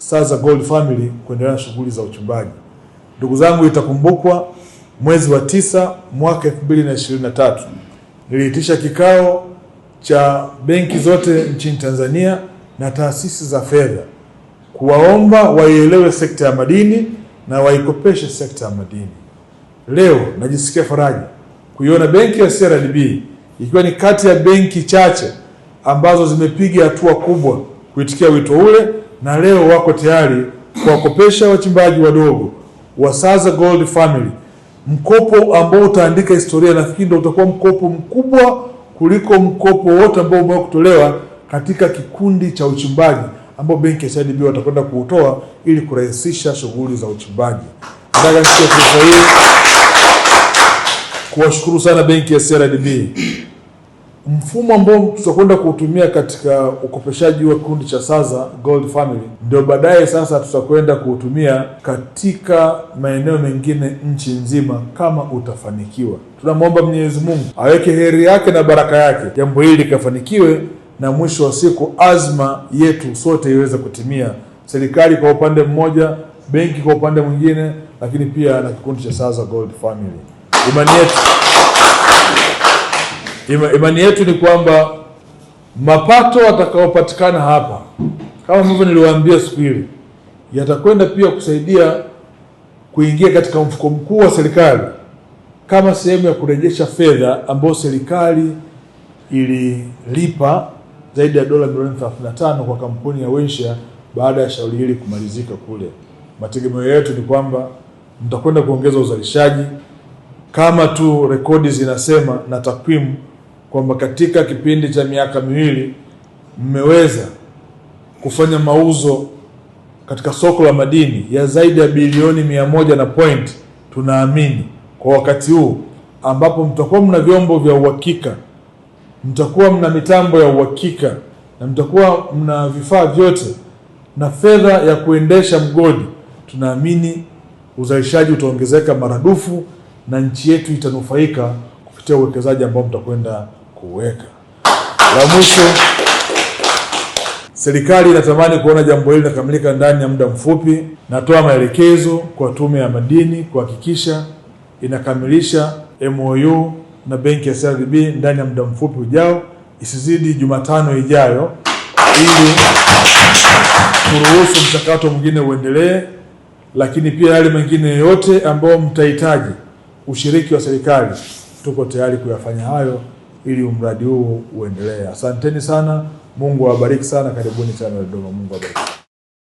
Saza Gold Family kuendelea na shughuli za uchimbaji. Ndugu zangu, itakumbukwa mwezi wa 9 mwaka 2023 niliitisha kikao cha benki zote nchini Tanzania na taasisi za fedha kuwaomba waielewe sekta ya madini na waikopeshe sekta ya madini. Leo najisikia faraja kuiona benki ya CRDB ikiwa ni kati ya benki chache ambazo zimepiga hatua kubwa kuitikia wito ule, na leo wako tayari kuwakopesha wachimbaji wadogo wa Saza Gold Family mkopo ambao utaandika historia. Nafikiri ndio utakuwa mkopo mkubwa kuliko mkopo wote ambao umewahi kutolewa katika kikundi cha uchimbaji ambao benki ya CRDB watakwenda kuutoa ili kurahisisha shughuli za uchimbaji. Nataka nichukue fursa hii kuwashukuru sana benki ya CRDB. Mfumo ambao tutakwenda kuutumia katika ukopeshaji wa kikundi cha Saza Gold Family ndio baadaye sasa tutakwenda kuutumia katika maeneo mengine nchi nzima kama utafanikiwa. Tunamwomba Mwenyezi Mungu aweke heri yake na baraka yake jambo hili likafanikiwe, na mwisho wa siku azma yetu sote iweze kutimia, serikali kwa upande mmoja, benki kwa upande mwingine, lakini pia na kikundi cha Saza Gold Family. Imani yetu ni kwamba mapato yatakayopatikana hapa, kama ambavyo niliwaambia siku ile, yatakwenda pia kusaidia kuingia katika mfuko mkuu wa serikali kama sehemu ya kurejesha fedha ambayo serikali ililipa zaidi ya dola milioni 35 kwa kampuni ya Wensha baada ya shauri hili kumalizika kule. Mategemeo yetu ni kwamba mtakwenda kuongeza uzalishaji kama tu rekodi zinasema na takwimu kwamba katika kipindi cha miaka miwili mmeweza kufanya mauzo katika soko la madini ya zaidi ya bilioni 100 na point. Tunaamini kwa wakati huu ambapo mtakuwa mna vyombo vya uhakika, mtakuwa mna mitambo ya uhakika, na mtakuwa mna vifaa vyote na fedha ya kuendesha mgodi, tunaamini uzalishaji utaongezeka maradufu na nchi yetu itanufaika kupitia uwekezaji ambao mtakwenda kuweka. La mwisho, serikali inatamani kuona jambo hili linakamilika ndani ya muda mfupi. Natoa maelekezo kwa Tume ya Madini kuhakikisha inakamilisha MOU na benki ya CRDB ndani ya muda mfupi ujao, isizidi Jumatano ijayo, ili kuruhusu mchakato mwingine uendelee. Lakini pia yale mengine yote ambao mtahitaji ushiriki wa serikali, tuko tayari kuyafanya hayo ili mradi huu uendelee. Asanteni sana, Mungu awabariki sana. Karibuni sana Dodoma, Mungu awabariki.